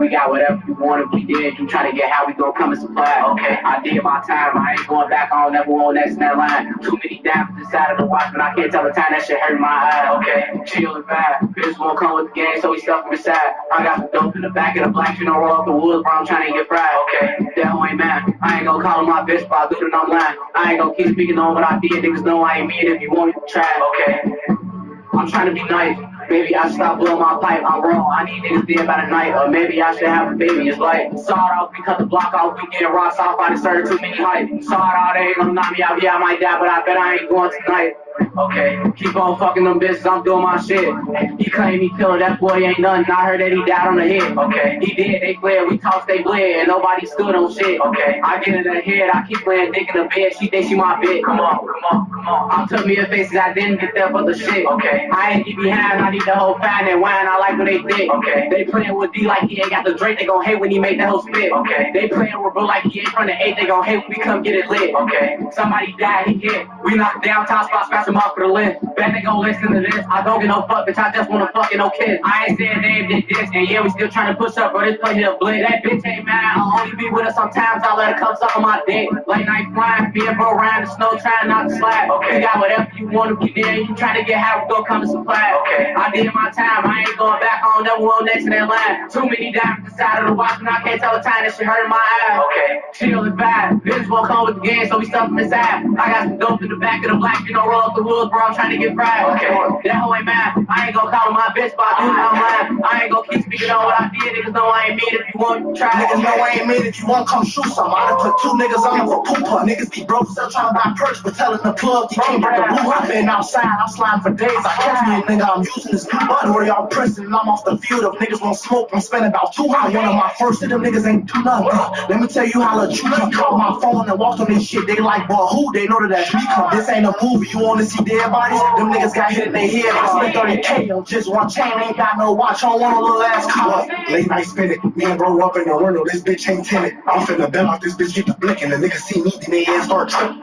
We got whatever you want, we did. You try to get how we gon' come and supply. Okay, I did my time, I ain't going back on, never on next in that line. Too many diamonds inside of the watch, but I can't tell the time, that shit hurt my eye. Okay, chill and vibe. Bitch won't come with the game, so we stuff him inside. I got some dope in the back of the black, you know, roll up the woods, bro, I'm trying to get fried. Okay, that hoe ain't mad. I ain't gonna call him my bitch, but I do it online. I ain't gonna keep speaking on what I did, niggas know I ain't mean it. If you want, you can try. Okay, I'm trying to be nice. Maybe I should stop blowing my pipe. I'm wrong. I need niggas dead by the night. Or maybe I should have a baby. It's like, saw it off, we cut the block off, we get rocks off. I just started too many hype. Saw it all, they ain't gonna knock me out. Yeah, I might die, but I bet I ain't going tonight. Okay, keep on fucking them bitches, I'm doing my shit. He claimed he killed, that boy ain't nothing. I heard that he died on the head. Okay, he did, they fled, we talked, they bled, and nobody stood on shit. Okay, I get in the head, I keep playing dick in the bed, she think she my bitch. Come on, come on, come on. I'm telling me her faces, I didn't get that for the shit. Okay, I ain't get behind, I need the whole fine and wine, I like what they think. Okay, they playing with D like he ain't got the drink, they gon' hate when he make that whole spit. Okay, they playing with bro like he ain't from the 8, they gon' hate when we come get it lit. Okay, somebody died, he hit, we knocked down top spot, scratch him off for the list. Bet they gon' listen to this. I don't get no fuck, bitch. I just wanna fucking no kids. I ain't saying they did this, and yeah, we still trying to push up, bro. This play here blitz. That bitch ain't mad. I'll only be with her sometimes. I let her come suck on my dick. Late night flying, being bro around the snow, trying not to slide. Okay, you got whatever you want to get in. You trying to get how we gon' come and supply. Okay, I did my time. I ain't going back on. Never on next in that line. Too many diamonds inside of the watch, and I can't tell the time. That shit hurt my eye. Okay, chill and vibe. Bitch won't come with the game, so we stuff them inside. I got some dope in the back of the black, you know, roll up the woods, bro. I'm trying to get fried. Okay, that hoe ain't mad. I ain't gonna call her my bitch, but I do it online. I ain't gonna keep speaking on what I did. Niggas know I ain't mean it. If you want, you try. Niggas know I ain't mean it. You won't come shoot some. I done put 2 niggas on for pooper. Niggas be broke, still trying to buy perks, but telling the plug he can't get the blue. I've been outside, I'm sliding for days. I catch me a nigga, I'm using this new button where y'all pressing and I'm off the field. If niggas won't smoke, I'm spending about 200. One of my first, and them niggas ain't do nothing. Let me tell you how legit he called my phone and walked on this shit. They like, boy, who? They know that that's me. Come, this ain't a movie. You wanna see dead bodies? Them niggas got hit in their head. I spent 30K on just one chain. Ain't got no watch on one little ass car. Late night spinning. Me and bro up in the window. This bitch ain't tinted. I'm finna bell out this bitch, get the blick, and the niggas see me, then they ass start tripping.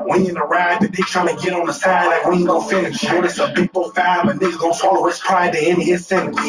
We in the ride, the dick trying to get on the side like we ain't gon' finish. But it's a big 4-5, and niggas gon' swallow his pride to end his sentence.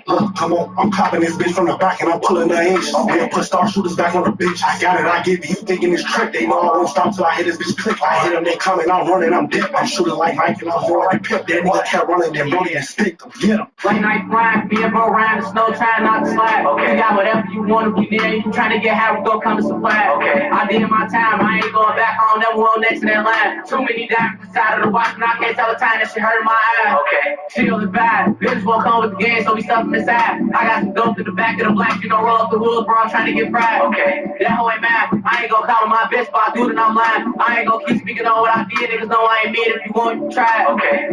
Look, come on, I'm copping this bitch from the back and I'm pulling the inches. We'll put star shooters back on the bitch. I got it, I give you thinking it's trick. They know I won't stop till I hit this bitch click. I hit them, they coming, I'm running, I'm dip. I'm shooting like Mike and I'm going like Pip. That nigga kept running, then Brody and stick them. Get him. Late night flying, being bro around the snow, trying not to slide. Okay, you got whatever you want to get in. You trying to get how we gon' come and supply. Okay, I did my time. I ain't going back on. Never on next in that line. Too many diamonds inside of the watch, and I can't tell the time. That shit hurt my eye. Okay, chill and vibe. Bitch won't come with the game, so we stuff them inside. I got some dope in the back of the black, you know, roll up the woods, bro. I'm trying to get fried. Okay, that hoe ain't mad. I ain't gonna call her my bitch, but I do it online. I ain't gonna keep speaking on what I did. Niggas know I ain't mean it. If you want, you try. Okay.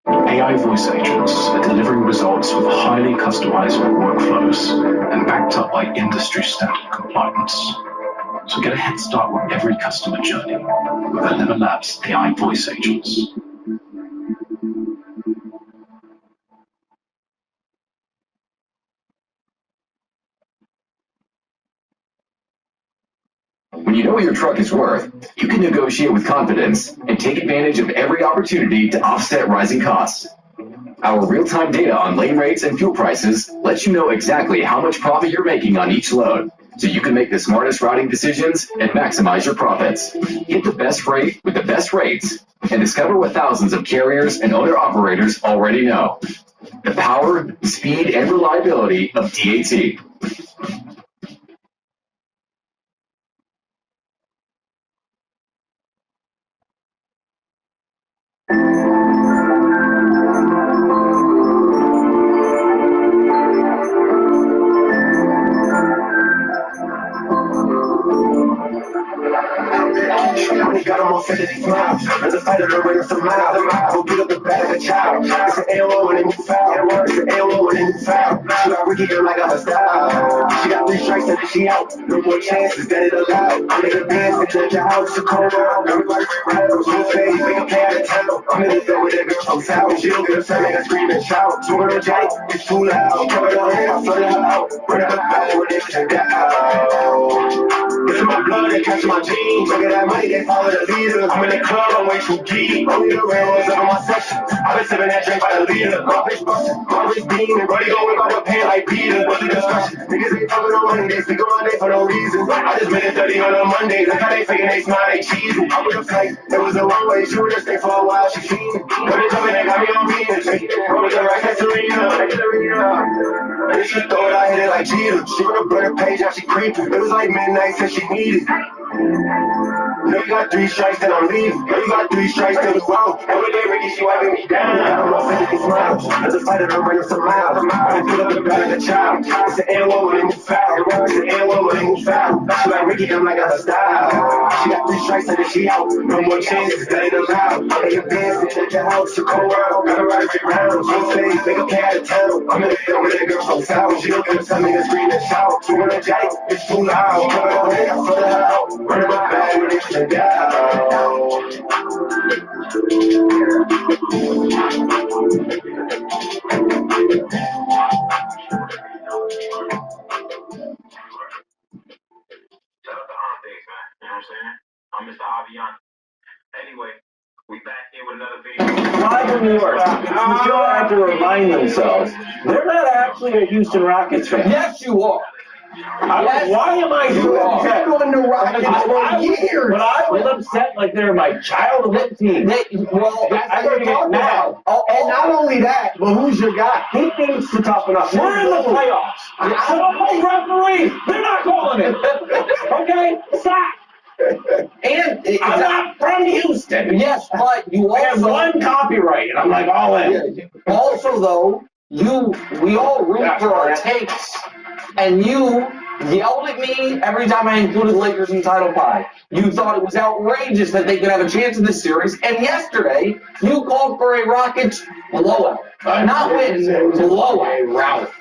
AI voice agents are delivering results with highly customizable workflows and backed up by industry standard compliance. So get a head start with every customer journey with 11 Labs AI voice agents. When you know what your truck is worth, you can negotiate with confidence and take advantage of every opportunity to offset rising costs. Our real-time data on lane rates and fuel prices lets you know exactly how much profit you're making on each load, so you can make the smartest routing decisions and maximize your profits. Get the best freight with the best rates and discover what thousands of carriers and owner-operators already know. The power, speed, and reliability of DAT. money got him all offended, he smiled. There's a fight of the ring of some miles. Go get up the bag of a child. It's an AO when they move foul. It's an AO when they move foul. She got Ricky in like a style. She got 3 strikes and then she out. No more chances that it allowed. I make a dance and check your house. It's a cold world. Everybody rattles. No fade. Make a play out of town. I'm in the door with that girl from South. She don't get upset. Make her scream and shout. Smoking on Jake. It's too loud. Cover her head. I flooded her out. Bring her back when it's turned down. It's in my blood, they catch my jeans. Look at that money, they follow the leaders. I'm in the club, I'm way too geek. Only the real ones up in my section. I've been sipping that drink by the leader. My bitch bustin', my bitch beaming. Brody gon' whip out the pan like Peter. What's the discussion? Niggas ain't talking on money, they speak on my name for no reason. I just made it 30 on a Monday. Look how they faking, they smile, they cheesing. I with a flight, it was a long way. She would have stayed for a while, she fiending. But they jumping, they got me on me and shit. Roll the right next arena. And she throw it, I hit it like Jeter. She wanna burn the page, now she creeping. It was like midnight, said she needed. Know you got 3 strikes, then I'm leaving. Know you got 3 strikes, then you out. Every day, Ricky, she wiping me down. I'm all offended, he smiles. There's a fight of the ring of some miles. I put up the bag of a child. It's an AO when they move foul. It's an AO when they move foul. She like Ricky, I'm like a style. She got 3 strikes, and then she out. No more chances, that ain't allowed. I make a dance and check your house. It's a cold world. Gotta ride 3 rounds. No fade, make a play out of town. I'm in the field with that girl from South. She don't get upset, make her scream and shout. She wanna Jake, it's too loud. Cover her head, I flood her out. Running my bag when it's turned down. I'm Mr. Avian. Anyway, we back here with another video. Live from New York. People have to remind themselves they're not actually a Houston Rockets fan. Yes, you are. Why am I so upset? Going to Rockets for years. But I was upset like they're my childhood team. Well, I'm going to get mad. And not only that, but who's your guy? He thinks to toughen up. We're in the playoffs. I don't play referees. They're not calling it. Okay? Stop. And I'm not from Houston. yes, but you I have also one copyright, and I'm like all in. also though we all root for our takes, and you yelled at me every time I included Lakers in Title V. You thought it was outrageous that they could have a chance in this series, and yesterday you called for a Rockets blowout, not win, blowout. Route.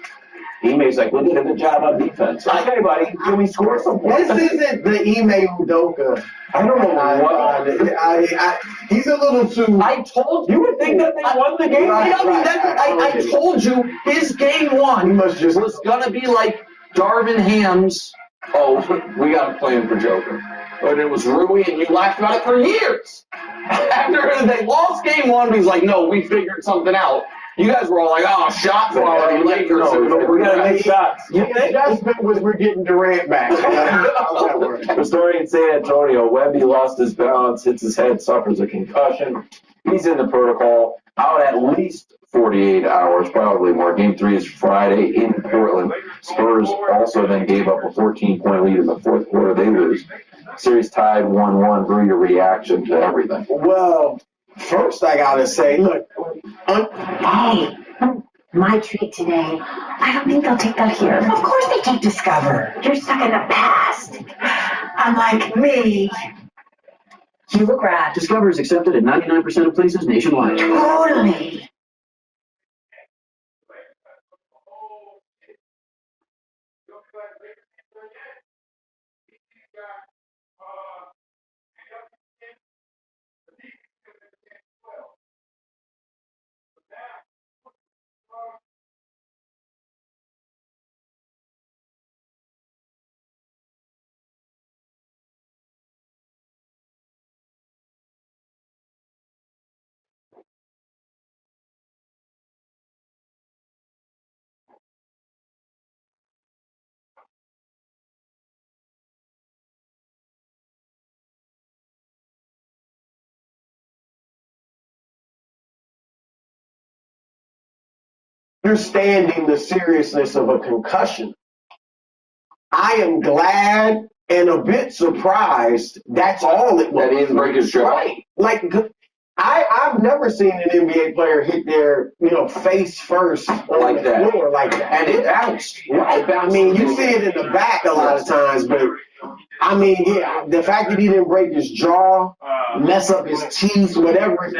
Teammates like, we did a good job on defense. Okay, buddy, can we score some points? This isn't the Ime Udoka. I don't know what. He's a little too. I told You would think that they won the game. Right. I told you his game He one must just. was gonna be like Darvin Ham's. Oh, we got a plan for Joker. But it was Rui, and you laughed about it for years. After they lost game one, he's like, no, we figured something out. You guys were all like, oh, shot quality Lakers. No, we gotta make shots. The adjustment was we're getting Durant back. How's that work? The story in San Antonio, Wemby lost his balance, hits his head, suffers a concussion. He's in the protocol, out at least 48 hours, probably more. Game 3 is Friday in Portland. Spurs also then gave up a 14-point lead in the fourth quarter. They lose. Series tied 1-1. Brew, your reaction to everything. Well, first I gotta say, look. Hey, my treat today. I don't think they'll take that here. Of course they take Discover. You're stuck in the past. Unlike me. You look rad. Discover is accepted at 99% of places nationwide. Totally. Understanding the seriousness of a concussion. I am glad and a bit surprised that's all it was. That he didn't break his jaw. Right. Like, I've never seen an NBA player hit their, face first on Like the that. floor like that. And it bounced. Right. I mean, you see it in the back a lot of times, but I mean, yeah, the fact that he didn't break his jaw, mess up his teeth, whatever,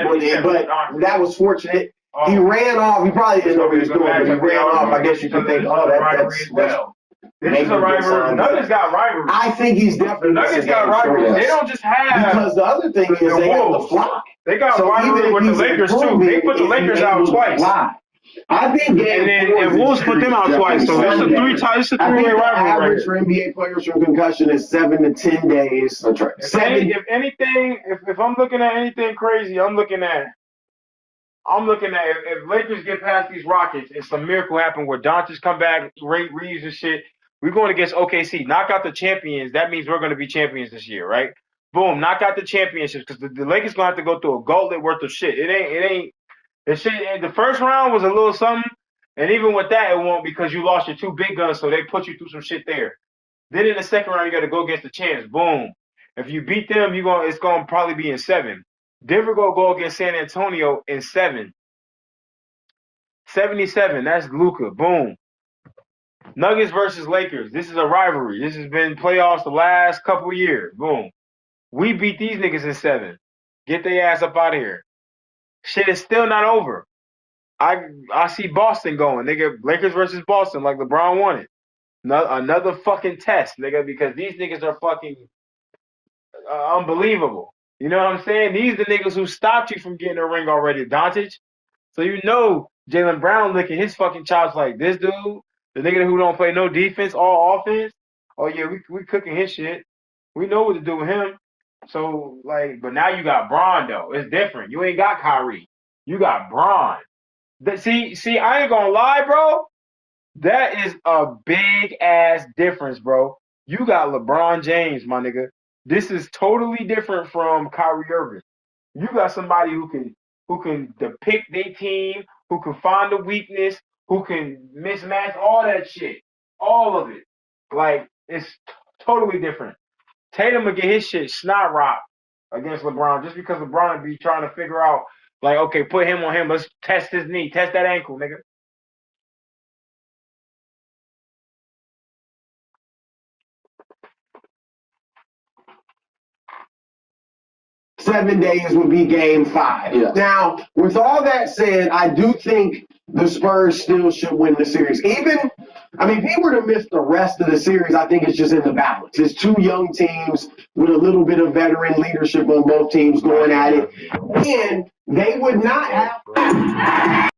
but that was fortunate. He ran off. He probably didn't know what he was doing, but he ran off. I guess you could think, oh, that's This is a rivalry. Nuggets got rivalry. I think he's definitely. The Nuggets got rivalry. They don't just have. Because the other thing is they got the flock. They got rivalry with the Lakers too. They put the Lakers out twice. I think and Wolves put them out twice. So it's a three-way rivalry. Average for NBA players from concussion is 7 to 10 days. That's right. If I'm looking at anything crazy, I'm looking at if Lakers get past these Rockets and some miracle happen where Doncic come back, Reeves and shit, we're going against OKC. Knock out the champions. That means we're going to be champions this year, right? Boom, knock out the championships because the Lakers going to have to go through a gauntlet worth of shit. It ain't. The shit. The first round was a little something, and even with that, it won't because you lost your two big guns, so they put you through some shit there. Then in the second round, you got to go against the champs. Boom. If you beat them, it's going to probably be in 7. Denver going to go against San Antonio in 7. 77. That's Luka. Boom. Nuggets versus Lakers. This is a rivalry. This has been playoffs the last couple of years. Boom. We beat these niggas in 7. Get their ass up out of here. Shit is still not over. I see Boston going. Nigga, Lakers versus Boston like LeBron wanted. Another fucking test, nigga, because these niggas are fucking unbelievable. You know what I'm saying? These the niggas who stopped you from getting a ring already, Doncic. So you know Jaylen Brown licking his fucking chops like this dude, the nigga who don't play no defense, all offense. Oh yeah, we cooking his shit. We know what to do with him. So but now you got Braun though. It's different. You ain't got Kyrie. You got Braun. See, I ain't gonna lie, bro. That is a big ass difference, bro. You got LeBron James, my nigga. This is totally different from Kyrie Irving. You got somebody who can depict their team, who can find a weakness, who can mismatch all that shit, all of it. Like it's totally different. Tatum will get his shit snot rocked against LeBron just because LeBron be trying to figure out, like, okay, put him on him. Let's test his knee, test that ankle, nigga. Seven days would be game 5. Yes. Now, with all that said, I do think the Spurs still should win the series. If he were to miss the rest of the series, I think it's just in the balance. It's two young teams with a little bit of veteran leadership on both teams going at it. And they would not have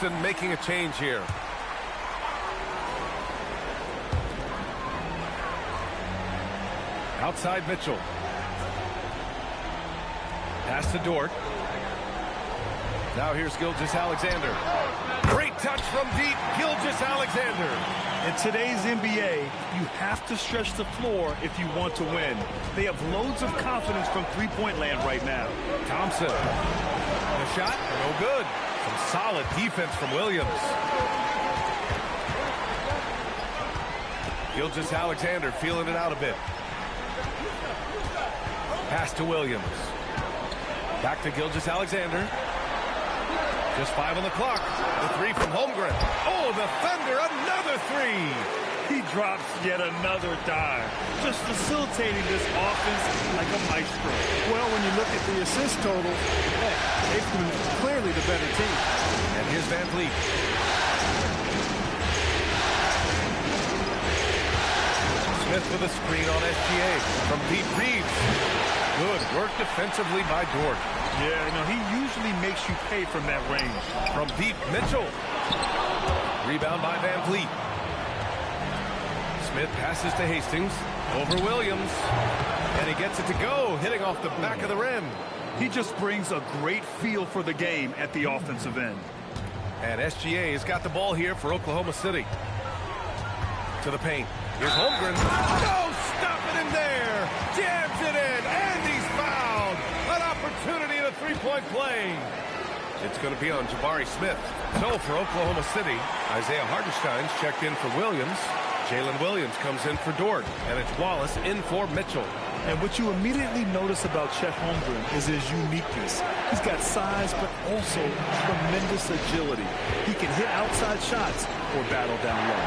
Making a change here. Outside Mitchell. Pass to Dort. Now here's Gilgeous-Alexander. Great touch from deep, Gilgeous-Alexander. In today's NBA, you have to stretch the floor if you want to win. They have loads of confidence from three-point land right now. Thompson. The shot, no good. Some solid defense from Williams. Gilgeous-Alexander feeling it out a bit. Pass to Williams. Back to Gilgeous-Alexander. Just 5 on the clock. The three from Holmgren. Oh, the Thunder, another three. He drops yet another dive. Just facilitating this offense like a maestro. Well, when you look at the assist totals, they've been clearly the better team. And here's Van Vliet. Smith with a screen on SGA from Pete Reeves. Good work defensively by Dort. Yeah, he usually makes you pay from that range. From deep, Mitchell. Rebound by Van Vliet. Smith passes to Hastings. Over Williams. And he gets it to go, hitting off the back of the rim. He just brings a great feel for the game at the offensive end. And SGA has got the ball here for Oklahoma City. To the paint. Here's Holmgren. No, stop it in there. Jams it in, and he's fouled. An opportunity in a three-point play. It's going to be on Jabari Smith. So for Oklahoma City, Isaiah Hartenstein's checked in for Williams. Jalen Williams comes in for Dort, and it's Wallace in for Mitchell. And what you immediately notice about Chet Holmgren is his uniqueness. He's got size, but also tremendous agility. He can hit outside shots or battle down low.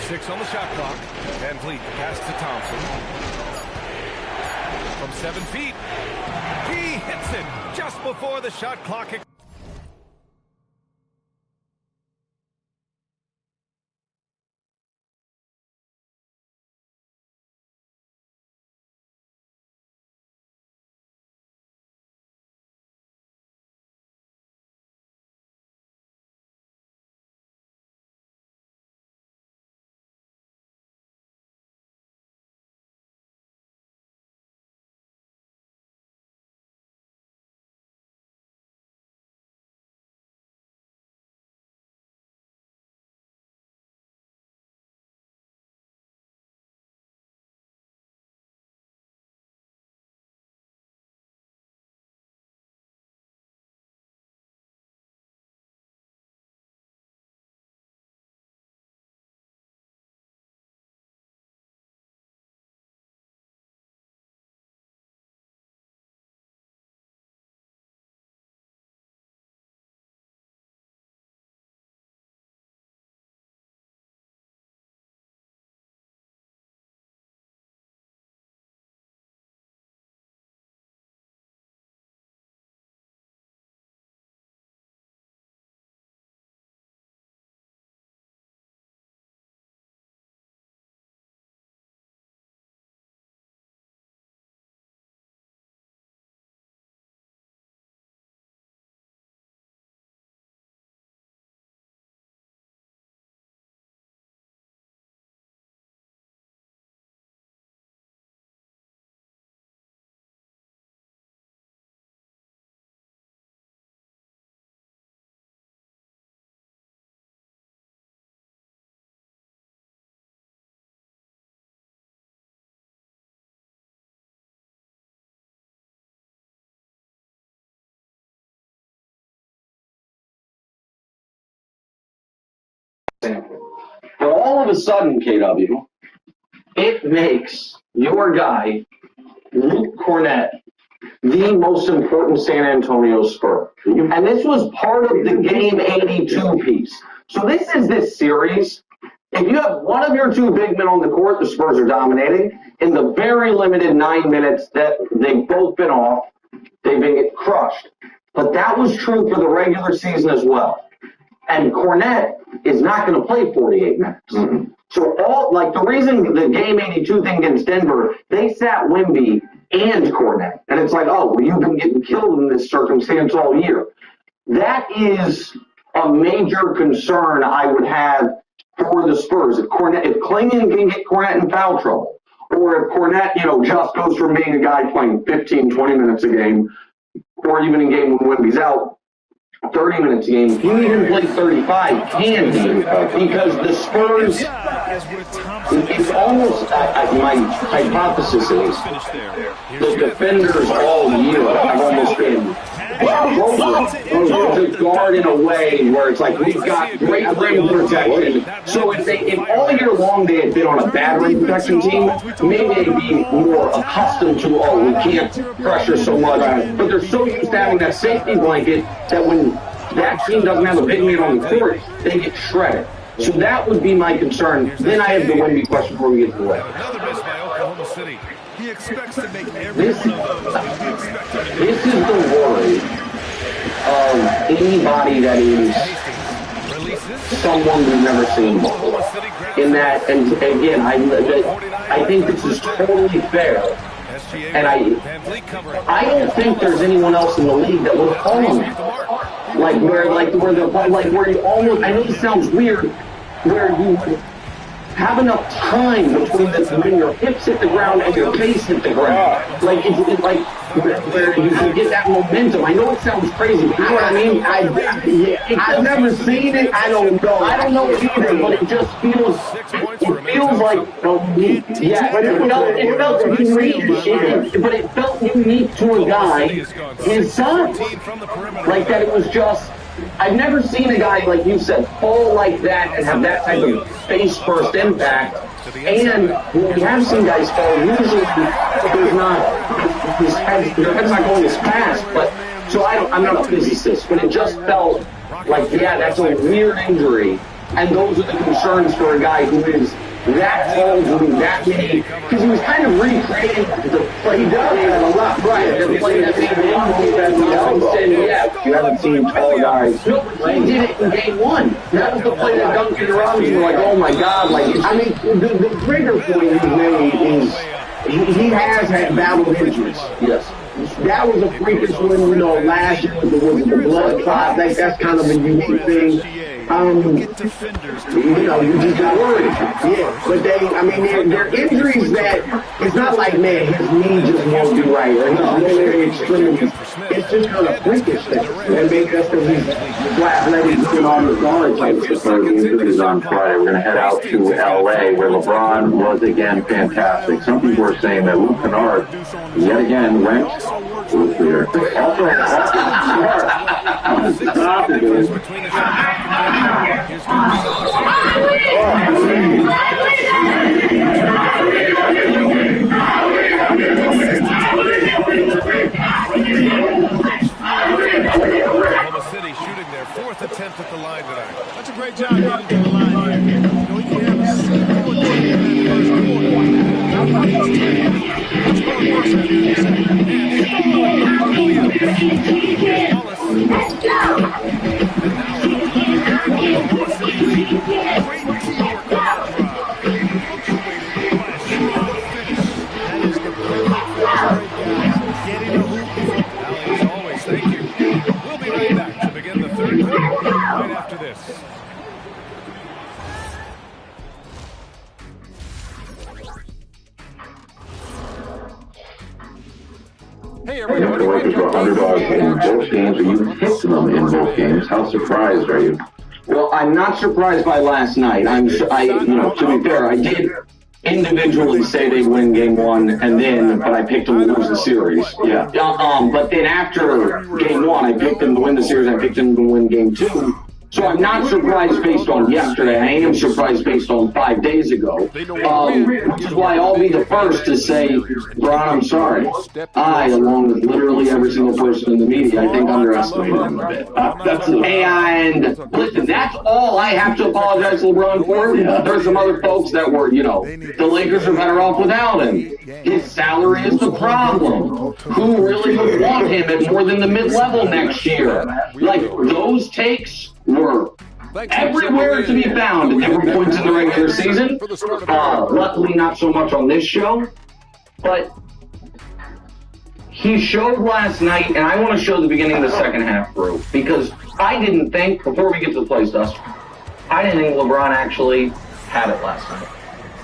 6 on the shot clock. Van Vliet pass to Thompson. From 7 feet. He hits it just before the shot clock. And all of a sudden, KW, it makes your guy, Luke Cornett, the most important San Antonio Spur. And this was part of the Game 82 piece. So this is this series. If you have one of your two big men on the court, the Spurs are dominating. In the very limited 9 minutes that they've both been off, they've been crushed. But that was true for the regular season as well. And Cornett is not going to play 48 minutes. Mm-hmm. So the reason the Game 82 thing against Denver, they sat Wemby and Cornett. And it's like, oh, well, you've been getting killed in this circumstance all year. That is a major concern I would have for the Spurs. If Clingan can get Cornette in foul trouble, or if Cornette, just goes from being a guy playing 15, 20 minutes a game, or even in game when Wemby's out, 30 minutes a game. If you even play 35, can he? Because the Spurs, it's almost, my hypothesis is, the defenders all year have almost been to guard in a way where it's like, we've got great rim protection. So if all year long they had been on a bad rim protection team, maybe they'd be more accustomed to, we can't pressure so much. But they're so used to having that safety blanket that when that team doesn't have a big man on the court, they get shredded. So that would be my concern. Then I have the Wemby question before we get to the way. Another miss by Oklahoma City. He expects to make this is the worry of anybody that is someone we've never seen before. In that, and again, I think this is totally fair. And I don't think there's anyone else in the league that would call him where you almost, I know this sounds weird, where you have enough time between when your hips hit the ground and your face hit the ground. It's like where you can get that momentum. I know it sounds crazy, but you know what I mean? I've never seen it. I don't know. I don't know either, but it just feels like it felt unique. But it felt unique to a guy his size. Like that, it was just. I've never seen a guy, like you said, fall like that and have that type of face-first impact. And when we have seen guys fall, usually their head's not going as fast. But so I'm not a physicist, but it just felt like, that's a weird injury. And those are the concerns for a guy who is that tall, doing that many, because he was kind of recreating the play he does a lot, right? The play that made you haven't seen tall guys. No, he did it in game one. That was the play that Duncan Robinson were like, oh my God, the bigger point he made is he has had battled injuries. Yes. That was a freakish one, last year with the blood clot. That's kind of a unique thing. You just got worried. Yeah, but they're injuries that it's not like, man, his knee just won't be right, or he's really extreme. It's just kind of freakish thing. And maybe that's because he's athletic, doing all the guard type stuff. The injuries on Friday. We're going to head out to LA, where LeBron was again fantastic. Some people are saying that Luke Kennard yet again went to the clear. Also, Oklahoma City shooting their fourth attempt at the line tonight. That's a great job getting to the line here. You have a 6-4 lead in that first quarter. It's going worse after the second. We'll be right back to begin the third quarter right after this. Hey everybody. The Lakers were underdogs in both games, but you hit them in both games. How surprised are you? Well, I'm not surprised by last night. To be fair, I did individually say they'd win game one, but I picked them to lose the series. Yeah. But then after game one, I picked them to win the series. I picked them to win game two. So I'm not surprised based on yesterday. I am surprised based on 5 days ago. Which is why I'll be the first to say, Bron, I'm sorry. I, along with literally every single person in the media, I think underestimated them a bit. And listen, that's all I have to apologize to LeBron for. There's some other folks that were, the Lakers are better off without him. His salary is the problem. Who really would want him at more than the mid-level next year? Those takes were everywhere to be found at every point in the regular season. Luckily, not so much on this show. But he showed last night, and I want to show the beginning of the second half, bro, because I didn't think, before we get to the play stuff, I didn't think LeBron actually had it last night.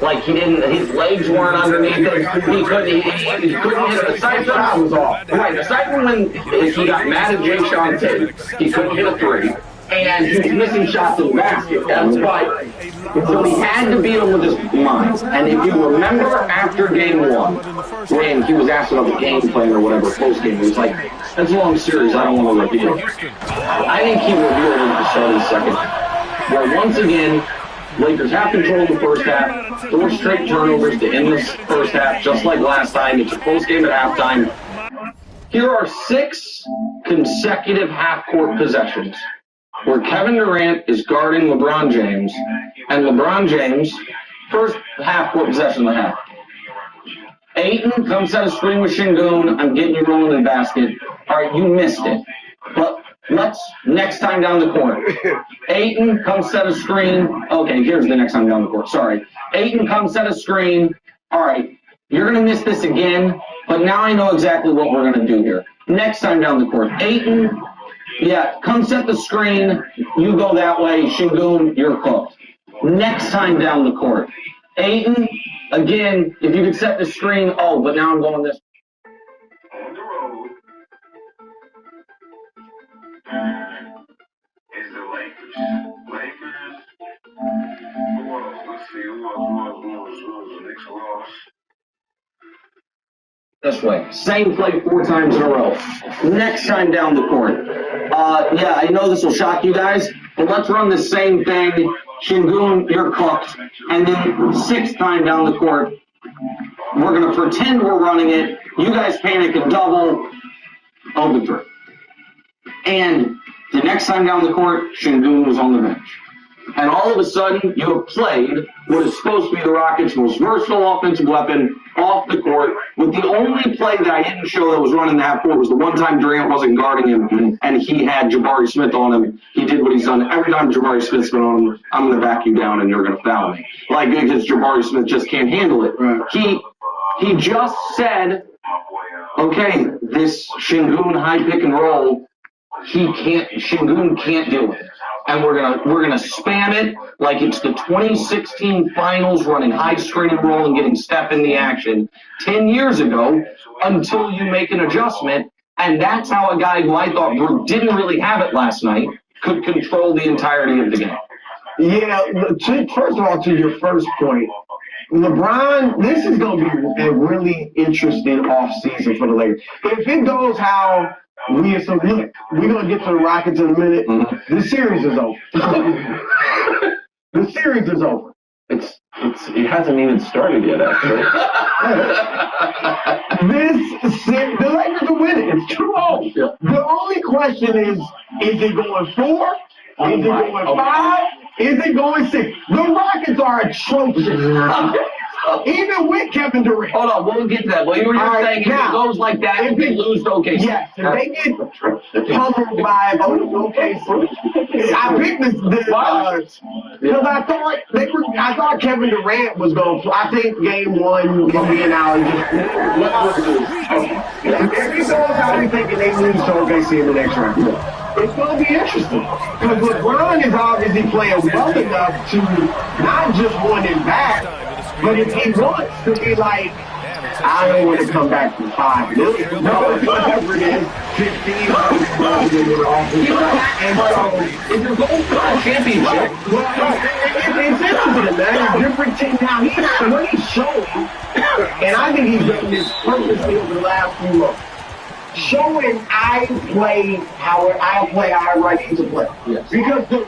Like, he didn't, his legs weren't underneath it. He couldn't hit it. Aside from, was off. Right, aside from when he got mad at Jay Sean Tate, he couldn't hit a three. And he was missing shots in the basket. That's why. So he had to beat him with his mind. And if you remember after game one, when he was asked about the game plan or whatever, post game, he was like, that's a long series, I don't want to reveal it. I think he revealed it at the start of the second. Where once again, Lakers have control of the first half, 4 straight turnovers to end this first half, just like last time. It's a close game at halftime. Here are 6 consecutive half-court possessions where Kevin Durant is guarding LeBron James, and LeBron James, first half-court possession of the half. Ayton comes set a screen with Şengün. I'm getting you rolling in the basket. All right, you missed it. But let's, next time down the court. Ayton comes set a screen. Okay, here's the next time down the court. Sorry. Ayton comes set a screen. All right, you're going to miss this again, but now I know exactly what we're going to do here. Next time down the court. Ayton, yeah, come set the screen. You go that way. Şengün, you're cooked. Next time down the court. Ayton, again, if you could set the screen. Oh, but now I'm going this. On the road is the Lakers. Who else? Let's see. Who else? The Knicks lost. This way. Same play 4 times in a row. Next time down the court. Yeah, I know this will shock you guys, but let's run the same thing. Şengün, you're cooked. And then 6th time down the court, we're going to pretend we're running it. You guys panic and double. Over 3. And the next time down the court, Şengün was on the bench. And all of a sudden, you have played what is supposed to be the Rockets' most versatile offensive weapon off the court, with the only play that I didn't show that was running the half court was the one time Durant wasn't guarding him and he had Jabari Smith on him. He did what he's done. Every time Jabari Smith's been on him, I'm going to back you down and you're going to foul me. Like, because Jabari Smith just can't handle it. He just said, okay, this Şengün high pick and roll, Şengün can't deal with it. And we're gonna spam it like it's the 2016 finals, running high screen and roll and getting Steph in the action 10 years ago until you make an adjustment. And that's how a guy who I thought didn't really have it last night could control the entirety of the game. Yeah, first of all, to your first point, LeBron, this is going to be a really interesting offseason for the Lakers. If it goes how we assume, look, we're going to get to the Rockets in a minute. Mm-hmm. The series is over. The series is over. It hasn't even started yet, actually. The Lakers are winning. It's 2-0. Yeah. The only question is it going 4? Is it going 5? Is it going 6? The Rockets are atrocious. Even with Kevin Durant. Hold on, we'll get to that. But you were just saying if it goes like that, if they lose to OKC. Yes, if they get pummeled by OKC. I picked this because I thought Kevin Durant was going to. I think game 1 will be an hour. If it goes how we think and they lose to OKC in the next round, it's going to be interesting. Because LeBron is obviously playing well enough to not just win it back, but if he wants to be like, I don't want to come back from $5 million. No, whatever it is, 15 and so if you're going for a championship, it's interesting, man. A different team now. What he's showing, and I think he's done this purposely over the last few months, showing I play how I need to play. Yes. Because the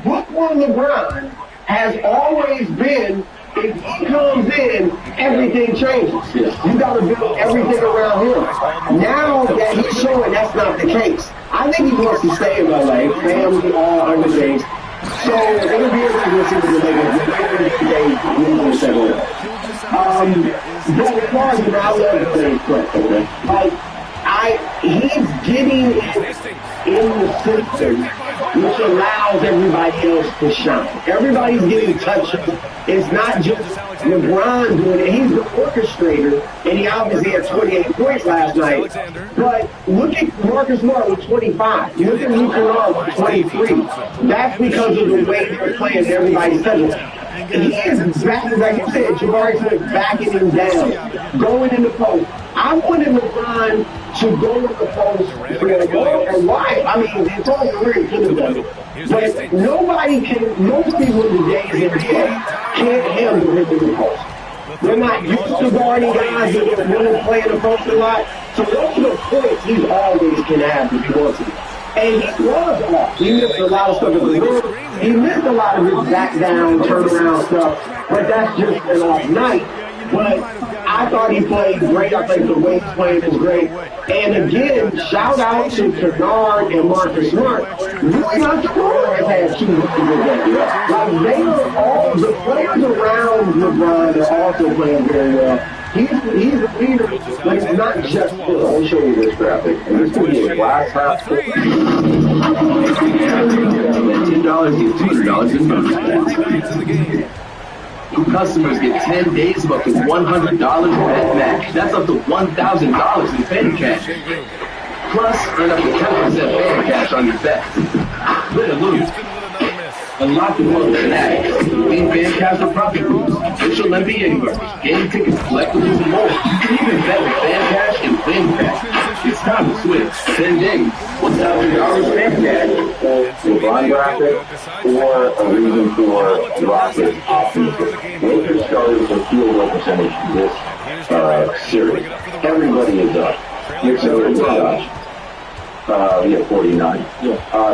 Brooklyn LeBron has always been, if he comes in, everything changes. Yes. You got to build everything around him. Now that he's showing that's not the case, I think he wants to stay in LA, family, all other things. So it'll be interesting to see what the Lakers today win the second round. But as far as I love the Lakers play, like he's getting it in the system which allows everybody else to shine. Everybody's getting touches. It's not just LeBron doing it. He's the orchestrator, and he obviously had 28 points last night. But look at Marcus Smart with 25. Look at Luke Kennard with 23. That's because of the way they're playing everybody's touches. He is back, like you said, Jabari Smith backing him down, going in the post. I wanted LeBron to go in the post for a while. I mean, it's all career could have done it. But nobody can, most people in the days in the NBA can't handle him in the post. They're not used to guarding guys that are really playing the post a lot. So those are the points he always can have if he wants to. And he was off. He missed a lot of stuff at the rim. He missed a lot of his back down, turnaround stuff. But that's just an off night. But I thought he played great. I think the way he's playing is great. And again, shout out to Kennard and Marcus Smart. Really not has had 2 really good games. Like they are all the players around LeBron are also playing very well. He's the leader, but it's not just Phil. I'll show you this graphic. And this will be a glass half full. $10 get $200 in bonus. New customers get 10 days of up to $100 bet match. That's up to $1,000 in fan cash. Plus, earn up to 10% fan cash on your bet. Win or lose. Unlock the most fanatics. Win fan cash or profit pools. Official NBA burgers, game tickets, collectibles, and more. You can even bet with fan cash and win cash. It's time to switch. 10 days. $1,000 fan cash. LeBron graphic or a reason for Rocket optimism. Lakers started with field goal percentage this series. Everybody is up. Here's Josh. We have 49.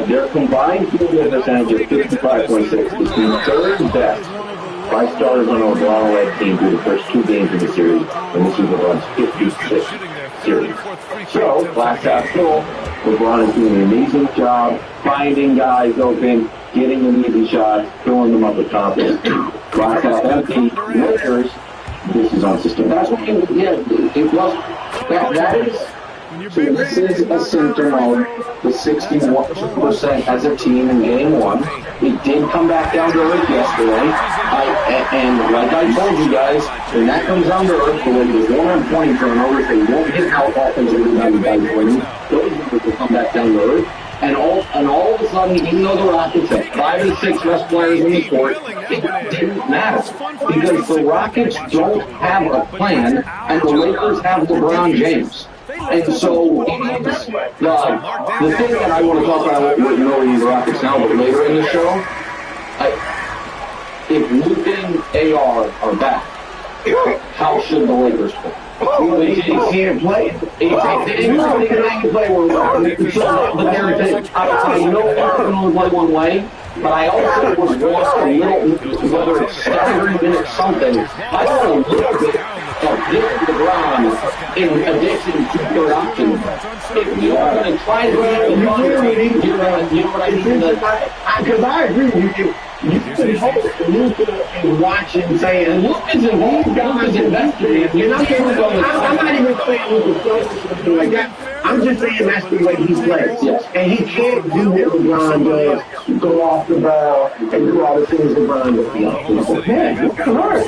Their combined field goal percentage of 55.6 is the third best by starters on a LeBron-led team through the first 2 games of the series, and this is LeBron's 56th series. So, glass half full, LeBron is doing an amazing job finding guys open, getting them easy shots, filling them up with confidence. Glass half empty, Lakers, this is on system. That's what it was. That is. So this is a symptom of the 61% as a team in game 1. It did come back down to earth yesterday. And like I told you guys, when that comes down to earth, when there's 120 turnovers, they won't get out offensively rebounded by winning. Those numbers will come back down to earth. And all of a sudden, even though the Rockets have 5 of the 6 best players in the court, it didn't matter. Because the Rockets don't have a plan, and the Lakers have LeBron James. And so, the thing that I want to talk about with knowing the Rockets now, but later in the show, if Luke and AR are back, how should the Lakers play? They can't play. They can play I know I can only play one way, but I also was lost a little, whether it's staggering minutes something, I got a little bit of this LeBron in addition to third option. If you are going to try to you know what I mean? Because I agree with you. You can hope Luka is watching, saying, Luka's in these guys invested. And I'm not even saying Luka's selfish or something like that. I'm just saying that's the way he plays. Yes. And he can't do what LeBron does, go off the ball and do all the things LeBron does. Man, it's hard.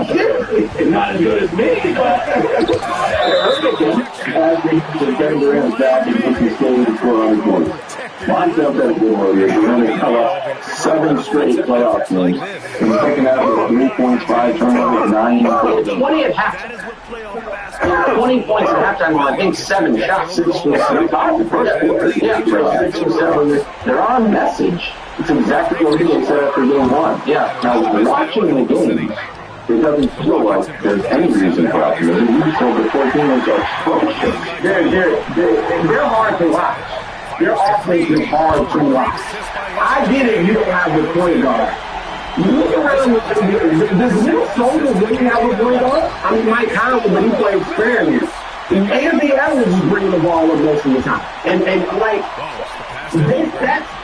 Seriously. Not as good as me. Kevin Durant's back and puts his game to 400 points. Myself at a good warrior. We're going to cover 7 straight playoff games. And we're picking out 3 points, 5 turnovers, 9 goals. 20 at halftime. 20 points at halftime, I think 7 shots. 6 was 5 the first quarter. Yeah, 6 or 7. They're on message. It's exactly what he said after game 1. Yeah. Now, watching the game, it doesn't feel like there's any reason for optimism. You told the 14 minutes are atrocious. They're hard to watch. Their offense is hard to watch. I get it, you don't have the point guard. You look around, does Minnesota really have a point guard? I mean, Mike Conley, but he played sparingly. Anthony Edwards is bringing the ball up most of the time. And like,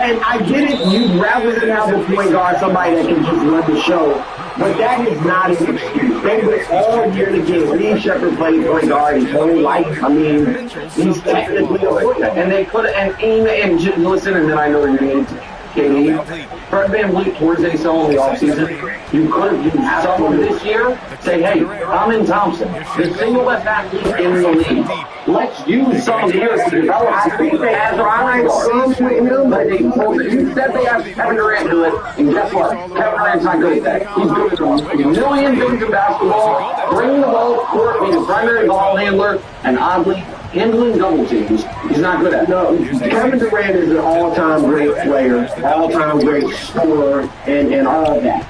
and I get it, you'd rather than have a point guard, somebody that can just run the show, but that is not an excuse. They went all year to get Lee Shepard played point guard his whole life. I mean, he's technically a point guard. And they could have, and listen, and then I know you're going to KD. Fred VanVleet towards ACL in the offseason. You could have used someone this year. Say, hey, I'm in Thompson, the single best athlete in the league. Let's use some of years to develop. I think they have Ryan Gordon, but they told it. Instead, they have Kevin Durant do it. And guess what? Kevin Durant's not good at that. He's good at a million things in basketball. Bringing the ball to court, being a primary ball handler, and oddly, handling double teams. He's not good at it. No, Kevin Durant is an all-time great player, all-time great scorer, and all of that.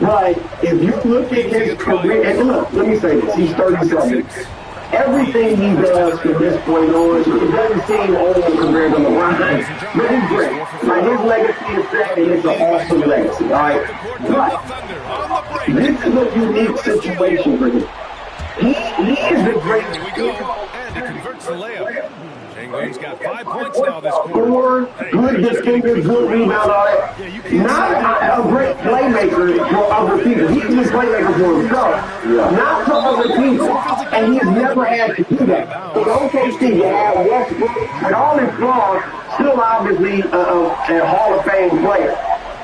But if you look at his career, and look, let me say this, he's 37. Everything he does from this point on, it doesn't seem old compared to LeBron, but he's great. Like, his legacy is set, and it's an awesome legacy, all right? But this is a unique situation for him. He is the great. And he converts the layup. Penguins got 5 points now this quarter. Four good defenders, good rebound on it. Not a great playmaker for other people. He's a playmaker for himself, not for other people. And he's never had to do that. In OKC, you have Westbrook, and all his flaws, still obviously a Hall of Fame player.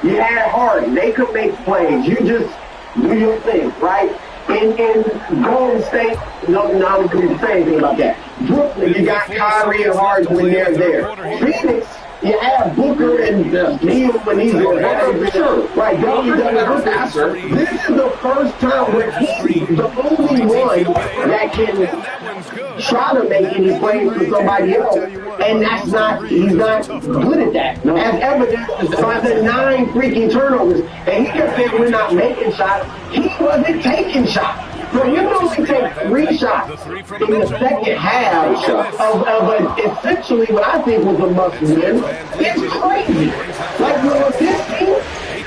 You had Harden. They could make plays. You just do your thing, right? In Golden State, no, I'm going to say anything about that. Brooklyn, you got Kyrie and Harden when they're there. Phoenix, you have Booker and Neal when he's there. Sure. Right, this is the first time where he's the only one that can try to make any plays for somebody else. And that's not, he's not good at that. As evidenced by the 9 freaking turnovers. And he kept saying we're not making shots. He wasn't taking shots. So you only take 3 shots in the second half of essentially what I think was a must-win. It's crazy. Like, with this team,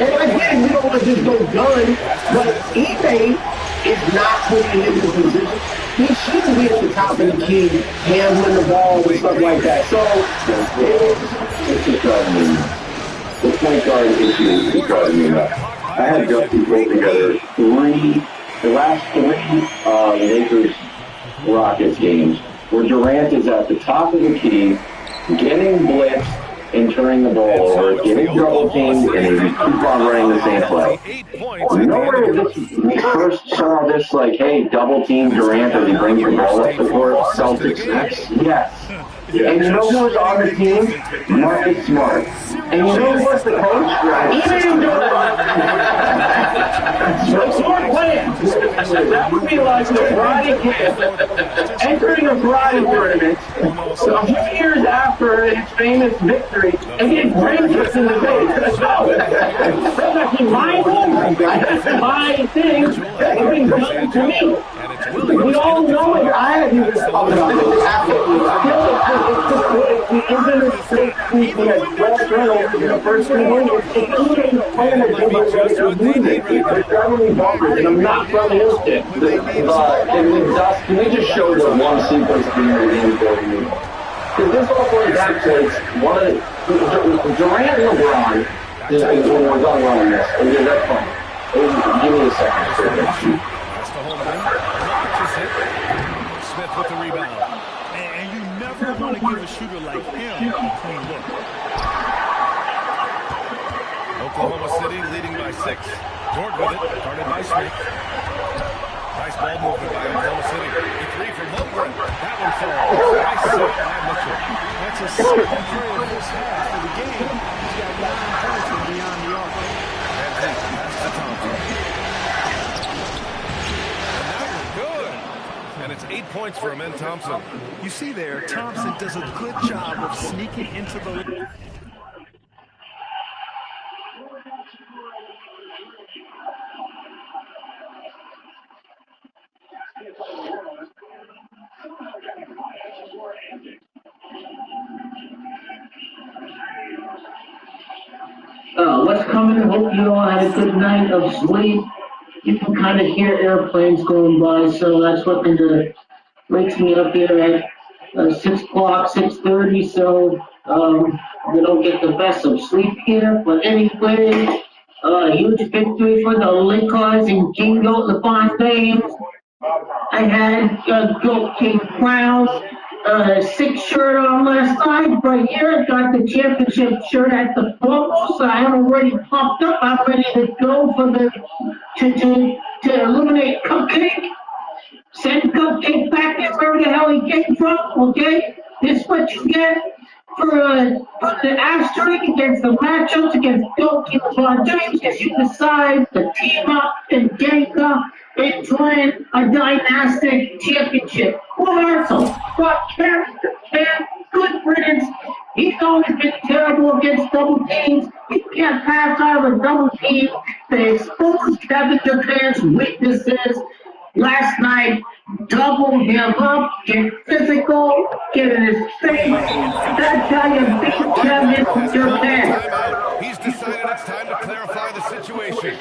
and I get it, we don't want to just go gun, but eBay is not putting him in the position. He shouldn't be at the top of the key, handling the ball and stuff like that. So, it's just driving me. The point guard issue is driving me nuts. I had Justin put together the last 3 Lakers Rockets games where Durant is at the top of the key, getting blitzed and turning the ball over, getting double teamed, and they keep on running the same play. Nowhere we first saw this, like, hey, double team Durant as he brings the ball up the court, Celtics next. Yes. And you know who's on the team? Marcus Smart. And you know what's the coach? Even Smart plan. That would be like the Friday camp entering a Friday tournament a few years after its famous victory and getting brain kicked in the face. No, that's actually my thing. That's my thing. That's been done to me. We all know it. I haven't even talked about this. It's a mistake. We had 12 turnovers in the first 3 games, including playing a game like that. It's driving me bonkers, and I'm not from Houston. Can we just show the one sequence being redeemed for you? Because this all goes back to one of the Durant and LeBron is when we're going on this. Okay, that's fine. Give me a second. That's the home run. Smith with the rebound. And you never want to give a shooter like him a clean look. Oklahoma City leading by 6. Jordan with it, guarded by Smith. Nice ball movement by Oklahoma City. The 3 from Holmgren. That one falls. Nice set by Mitchell. That's a second play of this half of the game. He's got 9 points from beyond the arc. That's to Thompson. And that was good. And it's 8 points for Amen Thompson. You see there, Thompson does a good job of sneaking into the... What's coming? Hope you all had a good night of sleep. You can kind of hear airplanes going by, so that's what the wakes me up here at 6 o'clock, 6:30, so we don't get the best of sleep here. But anyway, huge victory for the Lakers and Kingo LeBron James. I had Goat King Crown 6 shirt on last night, but here I got the championship shirt at the promo, so I'm already pumped up. I'm ready to go for the to eliminate Cupcake. Send Cupcake back there wherever the hell he came from, okay? This is what you get for the asterisk against the matchups against Goat King LeBron James, as you decide to team up and gang up and join a dynastic championship. Marshall, fuck character, man, good riddance. He's always been terrible against double teams. You can't pass out of a double team. They exposed Kevin Durant's weaknesses last night. Double him up, get physical, get in his face. That's how you beat Kevin Durant. He's decided it's time to clarify the situation.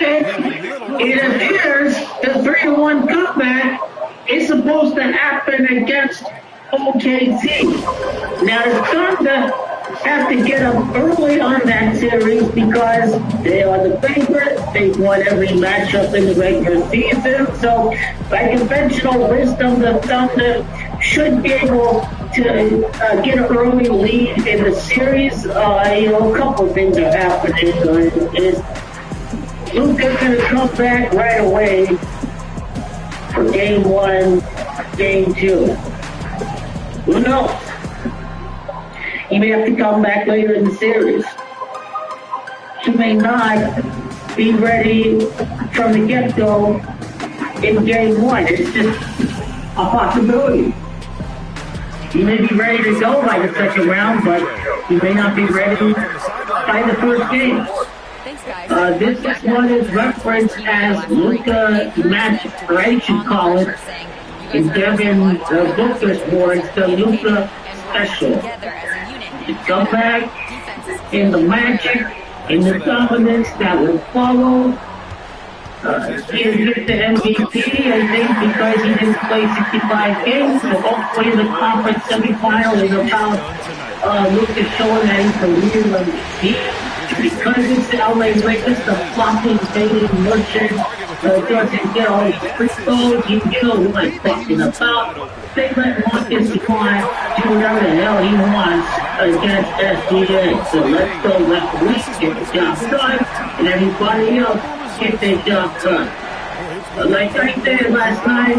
It appears the 3-1 comeback is supposed to happen against OKC. Now the Thunder have to get up early on that series because they are the favorites. They've won every matchup in the regular season. So by conventional wisdom, the Thunder should be able to get an early lead in the series. A couple things are happening. Is Luka's going to come back right away for game 1, game 2. Who knows? He may have to come back later in the series. He may not be ready from the get-go in game 1. It's just a possibility. He may be ready to go by the second round, but he may not be ready by the first game. This is what is referenced as Luka match, or I should call it, in Devin Booker's boards, the Luka special. The comeback, in the magic, in the dominance that will follow. He'll get the MVP, I think, because he didn't play 65 games. So hopefully the conference semifinal is about Luka showing that he's the real MVP. Because it's the LA Lakers, the flopping, fading merchant doesn't get all these free throws. You know what I'm talking about. They let Marcus Smart do whatever the hell he wants against SGA. So let's go let the Lakers get the job done, and everybody else get their job done. But like I said last night,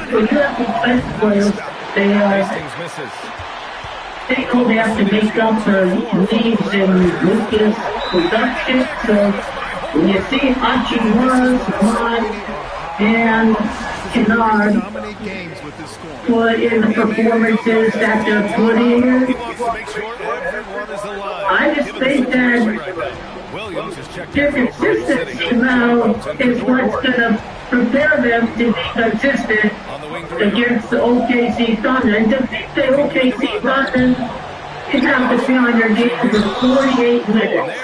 for the players, they know they have to make up for leaves in Lucas production. So when you see Hachimura, Saman, and Kennard put in the performances that they're putting in, I just think that their consistency now is what's going to prepare them to be consistent against the OKC Thunder. And to beat the OKC Thunder, you have to be on your game for 48 minutes.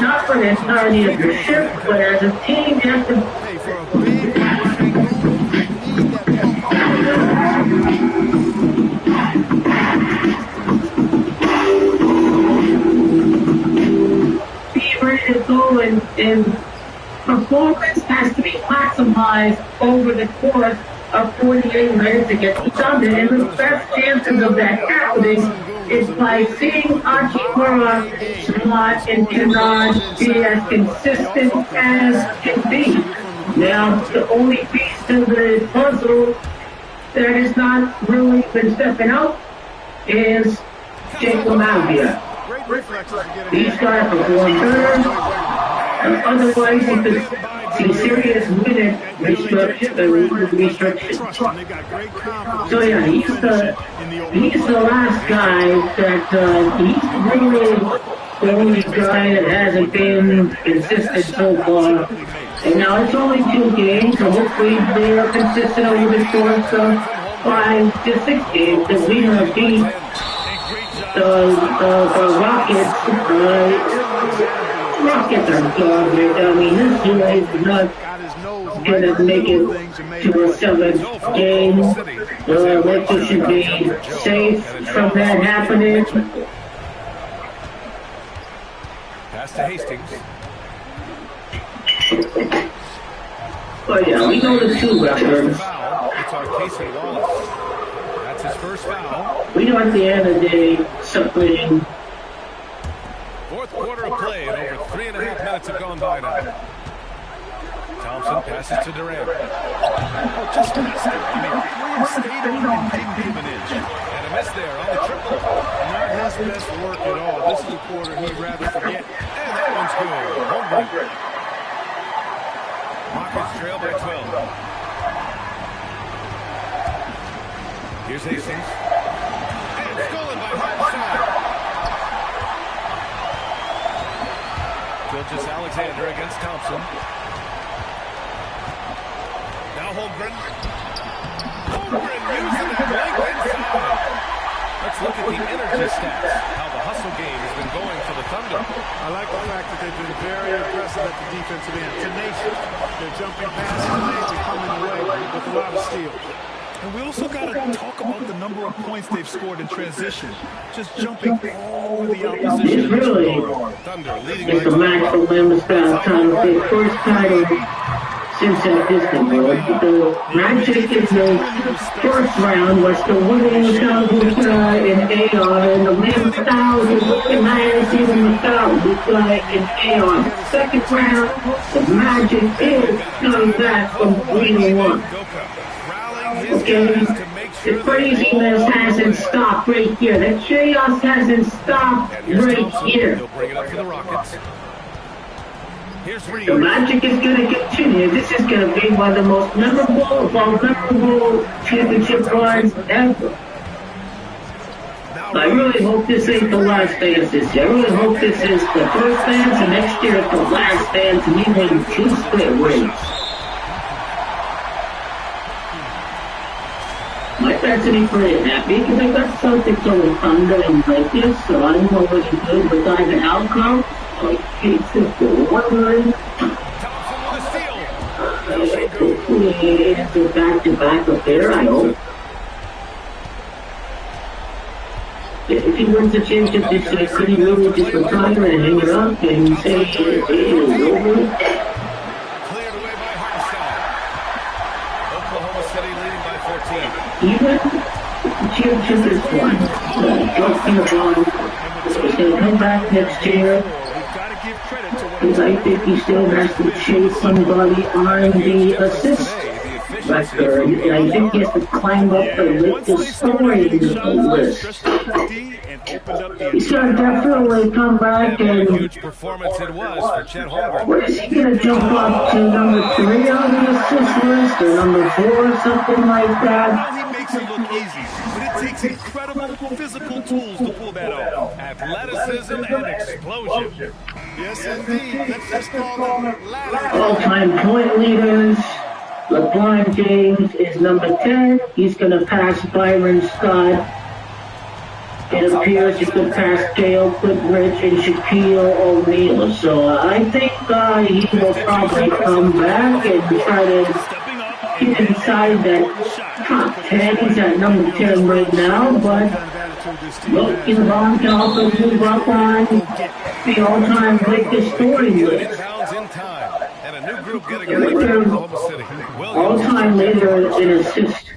Not for the entirety of your shift, but as a team, you have to be ready to go, and performance has to be maximized over the course of 48 minutes against the Thunder. And the best chances of that happening is by seeing Hachimura, Smart, and Kennard be as consistent as can be. Now, the only piece to the puzzle that has not really been stepping out is Jake LaMavia. These guys perform better. Otherwise, you could see serious minute restriction. So yeah, he's the last guy that he's really the only guy that hasn't been consistent so far. And now it's only 2 games, so hopefully they are consistent over the course of 5 to 6 games. Because we have beat the Rockets. Rockets are garbage. I mean, this year is not gonna make it to a 7th game. Lakers should be safe from that happening. Pass to Hastings. Oh yeah, we know the two records. It's on Casey Wallace. That's his first foul. We know at the end of the day, something. Fourth quarter of play, and over 3.5 minutes have gone by now. Thompson passes to Durant. Oh, just missed it. I mean, Williams stayed on and didn't give an inch. And a miss there on the triple. Not his best work at all. This is a quarter he'd rather forget. And that one's good. Home. Rockets trail by 12. Here's Hastings. And stolen by Hartenstein. Gilgeous Alexander against Thompson. Now Holmgren. Holmgren using that length inside. Let's look at the energy stats. How the hustle game has been going for the Thunder. I like the fact that they've been very aggressive at the defensive end. Tenacious. They're jumping past lanes and coming away with a lot of steals. And we also got to talk about the number of points they've scored in transition. Just jumping all over the opposition. It's really, it's a match for Lamb's title. The first title since that distant world. The Magic in the first round was the winning Buka in AR, and the Lamb's style was the Lions even without Buka in AR. Second round, the Magic is coming back from 3-1. Okay, the craziness hasn't stopped right here. The chaos hasn't stopped right here. The Magic is going to continue. This is going to be one of the most memorable championship runs ever. I really hope this ain't the last dance this year. I really hope this is the first dance, and next year it's the last dance, and we win 2 split rings. My fans are pretty happy because I got Celtics over Thunder and Lakers, so I don't know what to do, but I have an outcome. It's wondering. Hopefully it's a back-to-back affair, I hope. If he wins the championship this year, could he really just retire and hang it up and say it is over? Cleared away by Hartenstein. Oklahoma City leading by 14. Even the championship is won. He's going to come back next year. Because I think he still has to chase somebody on the assist record. And I think he has to climb up the scoring list. He's going to definitely come back and... Huge performance it was for Chet Holmgren. What is he going to jump up to number 3 on the assist list or number 4 or something like that? He makes it look easy, but it takes incredible physical tools to pull that off. Athleticism and explosion. Yes, indeed. Let's just call them all-time point leaders. LeBron James is number 10. He's going to pass Byron Scott. It appears he could pass Dale Goodrich and Shaquille O'Neal. So I think he will probably come back and try to get inside that top 10. He's at number 10 right now, but look, LeBron can also move up on the all-time Lakers scoring list. All-time leader in assists.